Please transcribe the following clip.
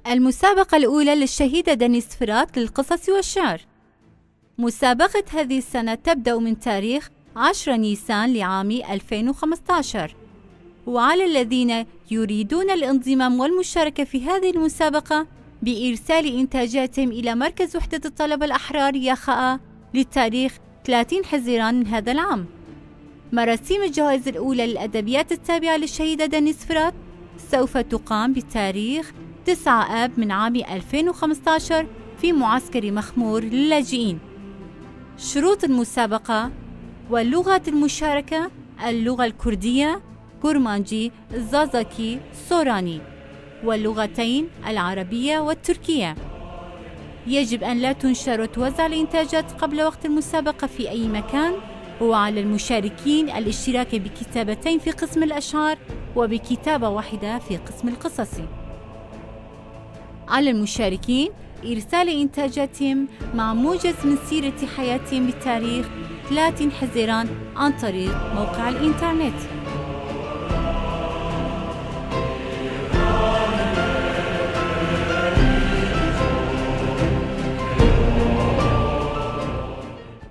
المسابقة الأولى للشهيدة دنيس فرات للقصص والشعر. مسابقة هذه السنة تبدأ من تاريخ 10 نيسان لعام 2015، وعلى الذين يريدون الانضمام والمشاركة في هذه المسابقة بإرسال إنتاجاتهم إلى مركز وحدة الطلبة الأحرار يخاء للتاريخ 30 حزيران من هذا العام. مراسيم الجوائز الأولى للأدبيات التابعة للشهيدة دنيس فرات سوف تقام بتاريخ 9 آب من عام 2015 في معسكر مخمور للاجئين. شروط المسابقة واللغة المشاركة: اللغة الكردية كورمانجي زازاكي سوراني، واللغتين العربية والتركية. يجب أن لا تنشر وتوزع الإنتاجات قبل وقت المسابقة في أي مكان، وعلى المشاركين الاشتراك بكتابتين في قسم الأشعار وبكتابة واحدة في قسم القصص. على المشاركين إرسال إنتاجاتهم مع موجز من سيرة حياتهم بتاريخ 30 حزيران عن طريق موقع الإنترنت.